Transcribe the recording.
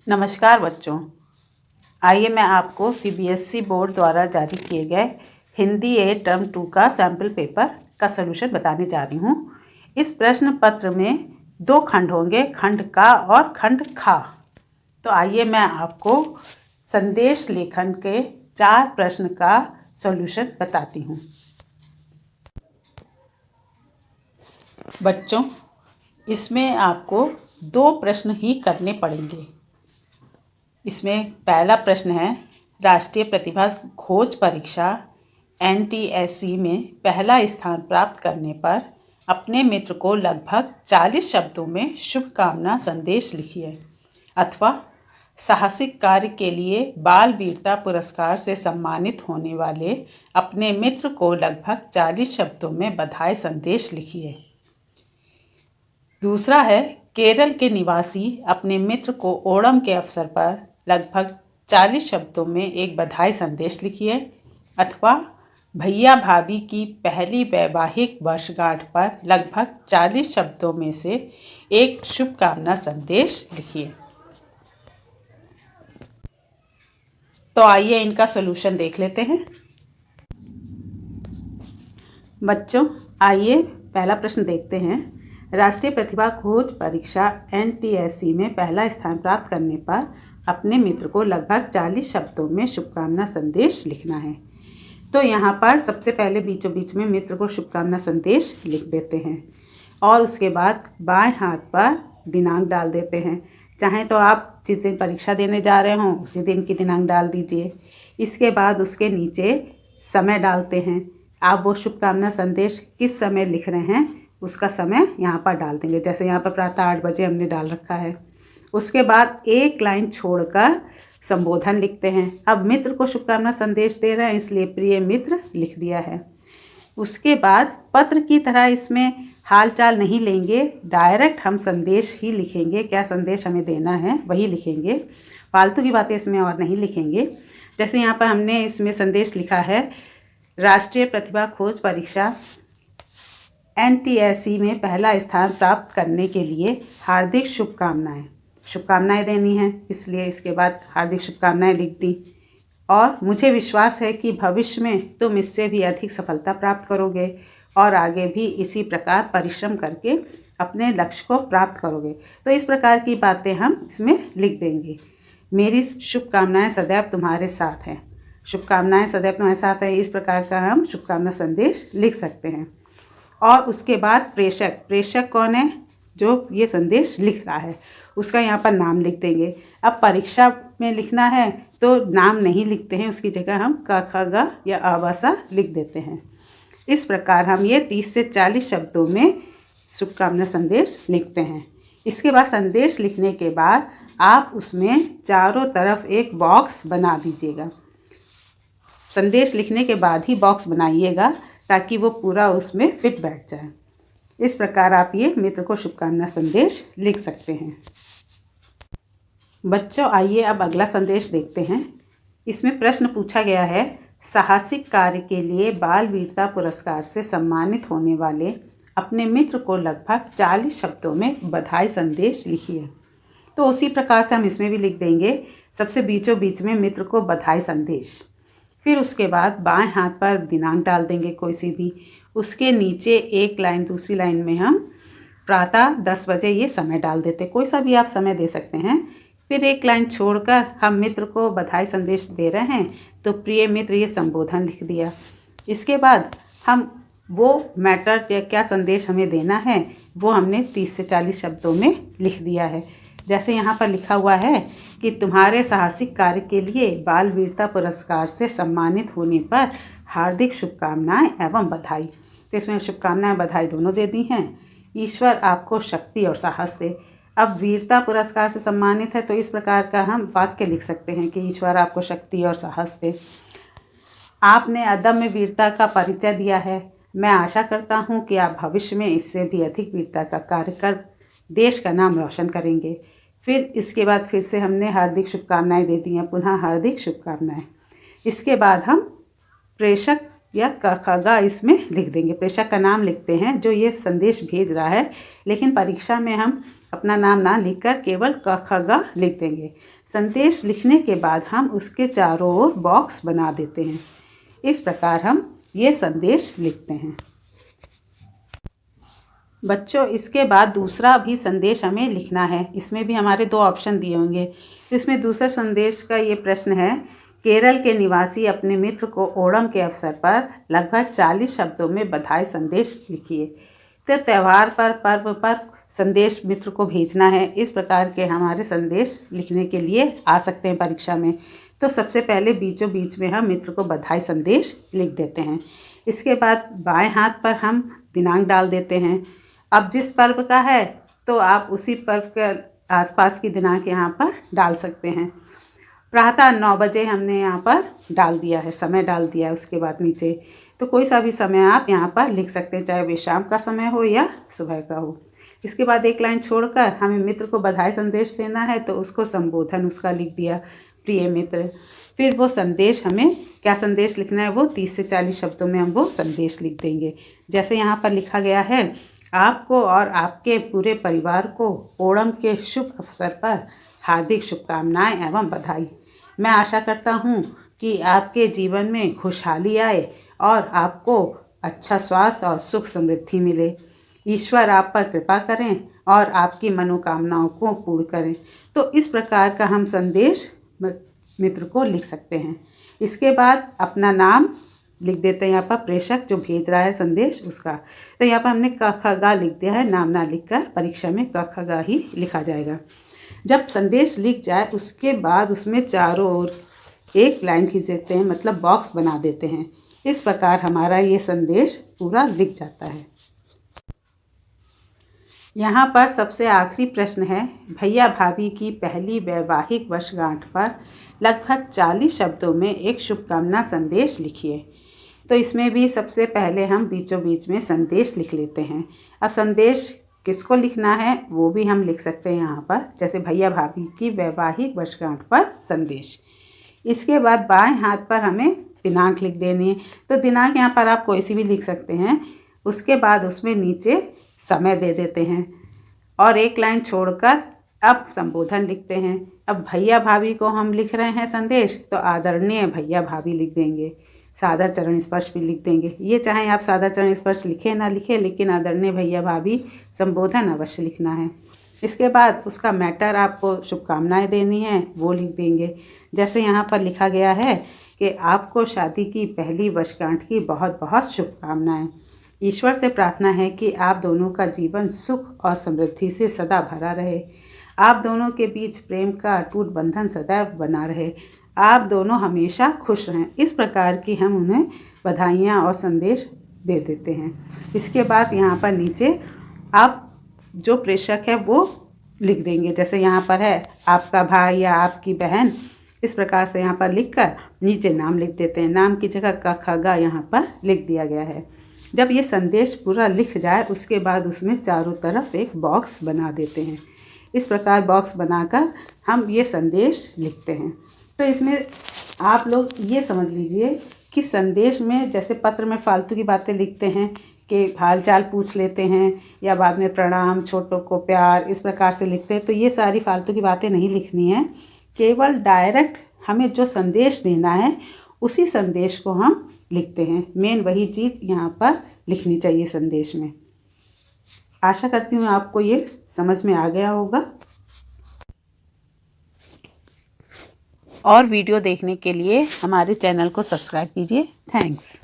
नमस्कार बच्चों। आइए मैं आपको सीबीएसई बोर्ड द्वारा जारी किए गए हिंदी ए टर्म 2 का सैम्पल पेपर का सलूशन बताने जा रही हूँ। इस प्रश्न पत्र में 2 खंड होंगे, खंड का और खंड खा। तो आइए मैं आपको संदेश लेखन के 4 प्रश्न का सलूशन बताती हूँ। बच्चों, इसमें आपको 2 प्रश्न ही करने पड़ेंगे। इसमें पहला प्रश्न है, राष्ट्रीय प्रतिभा खोज परीक्षा NTSE में पहला स्थान प्राप्त करने पर अपने मित्र को लगभग 40 शब्दों में शुभकामना संदेश लिखिए, अथवा साहसिक कार्य के लिए बाल वीरता पुरस्कार से सम्मानित होने वाले अपने मित्र को लगभग 40 शब्दों में बधाई संदेश लिखिए। दूसरा है, केरल के निवासी अपने मित्र को ओणम के अवसर पर लगभग 40 शब्दों में एक बधाई संदेश लिखिए, अथवा भैया भाभी की पहली वैवाहिक वर्षगांठ पर लगभग 40 शब्दों में से एक शुभकामना संदेश लिखिए। तो आइए इनका सलूशन देख लेते हैं। बच्चों, आइए पहला प्रश्न देखते हैं। राष्ट्रीय प्रतिभा खोज परीक्षा NTSE में पहला स्थान प्राप्त करने पर अपने मित्र को लगभग 40 शब्दों में शुभकामना संदेश लिखना है। तो यहाँ पर सबसे पहले बीचों बीच में मित्र को शुभकामना संदेश लिख देते हैं और उसके बाद बाएं हाथ पर दिनांक डाल देते हैं। चाहे तो आप जिस दिन परीक्षा देने जा रहे हों उसी दिन की दिनांक डाल दीजिए। इसके बाद उसके नीचे समय डालते हैं। आप वो शुभकामना संदेश किस समय लिख रहे हैं उसका समय यहाँ पर डाल देंगे। जैसे यहाँ पर प्रातः 8 बजे हमने डाल रखा है। उसके बाद एक लाइन छोड़कर संबोधन लिखते हैं। अब मित्र को शुभकामना संदेश दे रहे हैं इसलिए प्रिय मित्र लिख दिया है। उसके बाद पत्र की तरह इसमें हालचाल नहीं लेंगे, डायरेक्ट हम संदेश ही लिखेंगे। क्या संदेश हमें देना है वही लिखेंगे, फालतू की बातें इसमें और नहीं लिखेंगे। जैसे यहाँ पर हमने इसमें संदेश लिखा है, राष्ट्रीय प्रतिभा खोज परीक्षा NTSE में पहला स्थान प्राप्त करने के लिए हार्दिक शुभकामनाएं देनी है, इसलिए इसके बाद हार्दिक शुभकामनाएं लिख दी। और मुझे विश्वास है कि भविष्य में तुम इससे भी अधिक सफलता प्राप्त करोगे और आगे भी इसी प्रकार परिश्रम करके अपने लक्ष्य को प्राप्त करोगे। तो इस प्रकार की बातें हम इसमें लिख देंगे। मेरी शुभकामनाएं सदैव तुम्हारे साथ हैं, शुभकामनाएं सदैव तुम्हारे साथ हैं, इस प्रकार का हम शुभकामना संदेश लिख सकते हैं। और उसके बाद प्रेषक कौन है जो ये संदेश लिख रहा है उसका यहाँ पर नाम लिख देंगे। अब परीक्षा में लिखना है तो नाम नहीं लिखते हैं, उसकी जगह हम क ख ग या अ ब स लिख देते हैं। इस प्रकार हम ये 30 से 40 शब्दों में शुभकामना संदेश लिखते हैं। इसके बाद संदेश लिखने के बाद आप उसमें चारों तरफ एक बॉक्स बना दीजिएगा। संदेश लिखने के बाद ही बॉक्स बनाइएगा ताकि वो पूरा उसमें फिट बैठ जाए। इस प्रकार आप ये मित्र को शुभकामना संदेश लिख सकते हैं। बच्चों, आइए अब अगला संदेश देखते हैं। इसमें प्रश्न पूछा गया है, साहसिक कार्य के लिए बाल वीरता पुरस्कार से सम्मानित होने वाले अपने मित्र को लगभग 40 शब्दों में बधाई संदेश लिखिए। तो उसी प्रकार से हम इसमें भी लिख देंगे। सबसे बीचों बीच में मित्र को बधाई संदेश, फिर उसके बाद बाएं हाथ पर दिनांक डाल देंगे कोई सी भी। उसके नीचे एक लाइन, दूसरी लाइन में हम प्रातः 10 बजे ये समय डाल देते, कोई सा भी आप समय दे सकते हैं। फिर एक लाइन छोड़कर हम मित्र को बधाई संदेश दे रहे हैं तो प्रिय मित्र ये संबोधन लिख दिया। इसके बाद हम वो मैटर या क्या संदेश हमें देना है वो हमने 30 से 40 शब्दों में लिख दिया है। जैसे यहाँ पर लिखा हुआ है कि तुम्हारे साहसिक कार्य के लिए बाल वीरता पुरस्कार से सम्मानित होने पर हार्दिक शुभकामनाएं एवं बधाई। तो इसमें शुभकामनाएं बधाई दोनों दे दी हैं। ईश्वर आपको शक्ति और साहस दे। अब वीरता पुरस्कार से सम्मानित है तो इस प्रकार का हम वाक्य लिख सकते हैं कि ईश्वर आपको शक्ति और साहस दे। आपने अदम्य वीरता का परिचय दिया है। मैं आशा करता हूँ कि आप भविष्य में इससे भी अधिक वीरता का कार्य कर देश का नाम रोशन करेंगे। फिर इसके बाद फिर से हमने हार्दिक शुभकामनाएं दे दी हैं, पुनः हार्दिक शुभकामनाएं। इसके बाद हम प्रेषक या क ख ग इसमें लिख देंगे। प्रेषक का नाम लिखते हैं जो ये संदेश भेज रहा है, लेकिन परीक्षा में हम अपना नाम ना लिखकर केवल क ख ग लिख देंगे। संदेश लिखने के बाद हम उसके चारों ओर बॉक्स बना देते हैं। इस प्रकार हम ये संदेश लिखते हैं। बच्चों, इसके बाद दूसरा भी संदेश हमें लिखना है। इसमें भी हमारे 2 ऑप्शन दिए होंगे। तो इसमें दूसरा संदेश का ये प्रश्न है, केरल के निवासी अपने मित्र को ओणम के अवसर पर लगभग 40 शब्दों में बधाई संदेश लिखिए। तो त्यौहार पर, पर्व पर संदेश मित्र को भेजना है। इस प्रकार के हमारे संदेश लिखने के लिए आ सकते हैं परीक्षा में। तो सबसे पहले बीचों बीच में हम मित्र को बधाई संदेश लिख देते हैं। इसके बाद बाएं हाथ पर हम दिनांक डाल देते हैं। अब जिस पर्व का है तो आप उसी पर्व के आसपास की दिनांक यहाँ पर डाल सकते हैं। प्रातः 9 बजे हमने यहाँ पर डाल दिया है, समय डाल दिया है। उसके बाद नीचे तो कोई सा भी समय आप यहाँ पर लिख सकते हैं, चाहे वे शाम का समय हो या सुबह का हो। इसके बाद एक लाइन छोड़कर हमें मित्र को बधाई संदेश देना है, तो उसको संबोधन उसका लिख दिया, प्रिय मित्र। फिर वो संदेश, हमें क्या संदेश लिखना है, वो 30 से 40 शब्दों में हम वो संदेश लिख देंगे। जैसे यहाँ पर लिखा गया है, आपको और आपके पूरे परिवार को ओणम के शुभ अवसर पर हार्दिक शुभकामनाएं एवं बधाई। मैं आशा करता हूँ कि आपके जीवन में खुशहाली आए और आपको अच्छा स्वास्थ्य और सुख समृद्धि मिले। ईश्वर आप पर कृपा करें और आपकी मनोकामनाओं को पूर्ण करें। तो इस प्रकार का हम संदेश मित्र को लिख सकते हैं। इसके बाद अपना नाम लिख देते हैं यहाँ पर, प्रेषक जो भेज रहा है संदेश उसका। तो यहाँ पर हमने क ख ग लिख दिया है, नाम ना लिखकर परीक्षा में क ख ग ही लिखा जाएगा। जब संदेश लिख जाए उसके बाद उसमें चारों ओर एक लाइन खींच देते हैं, मतलब बॉक्स बना देते हैं। इस प्रकार हमारा ये संदेश पूरा लिख जाता है। यहाँ पर सबसे आखिरी प्रश्न है, भैया भाभी की पहली वैवाहिक वर्षगांठ पर लगभग 40 शब्दों में एक शुभकामना संदेश लिखिए। तो इसमें भी सबसे पहले हम बीचों बीच में संदेश लिख लेते हैं। अब संदेश किसको लिखना है वो भी हम लिख सकते हैं यहाँ पर, जैसे भैया भाभी की वैवाहिक वर्षगांठ पर संदेश। इसके बाद बाएं हाथ पर हमें दिनांक लिख देनी है। तो दिनांक यहाँ पर आप कोई सी भी लिख सकते हैं। उसके बाद उसमें नीचे समय दे देते हैं और एक लाइन छोड़कर अब संबोधन लिखते हैं। अब भैया भाभी को हम लिख रहे हैं संदेश, तो आदरणीय भैया भाभी लिख देंगे, सादा चरण स्पर्श भी लिख देंगे। ये चाहे आप सादा चरण स्पर्श लिखें ना लिखें, लेकिन आदरणीय भैया भाभी संबोधन अवश्य लिखना है। इसके बाद उसका मैटर, आपको शुभकामनाएं देनी है, वो लिख देंगे। जैसे यहाँ पर लिखा गया है कि आपको शादी की पहली वर्षगांठ की बहुत बहुत शुभकामनाएं। ईश्वर से प्रार्थना है कि आप दोनों का जीवन सुख और समृद्धि से सदा भरा रहे। आप दोनों के बीच प्रेम का अटूट बंधन सदैव बना रहे। आप दोनों हमेशा खुश रहें। इस प्रकार की हम उन्हें बधाइयाँ और संदेश दे देते हैं। इसके बाद यहाँ पर नीचे आप जो प्रेषक है वो लिख देंगे। जैसे यहाँ पर है आपका भाई या आपकी बहन, इस प्रकार से यहाँ पर लिखकर नीचे नाम लिख देते हैं। नाम की जगह क ख ग यहाँ पर लिख दिया गया है। जब ये संदेश पूरा लिख जाए उसके बाद उसमें चारों तरफ एक बॉक्स बना देते हैं। इस प्रकार बॉक्स बनाकर हम ये संदेश लिखते हैं। तो इसमें आप लोग ये समझ लीजिए कि संदेश में जैसे पत्र में फालतू की बातें लिखते हैं कि हाल चाल पूछ लेते हैं या बाद में प्रणाम, छोटों को प्यार, इस प्रकार से लिखते हैं, तो ये सारी फालतू की बातें नहीं लिखनी है। केवल डायरेक्ट हमें जो संदेश देना है उसी संदेश को हम लिखते हैं। मेन वही चीज़ यहाँ पर लिखनी चाहिए संदेश में। आशा करती हूँ आपको ये समझ में आ गया होगा। और वीडियो देखने के लिए हमारे चैनल को सब्सक्राइब कीजिए। थैंक्स।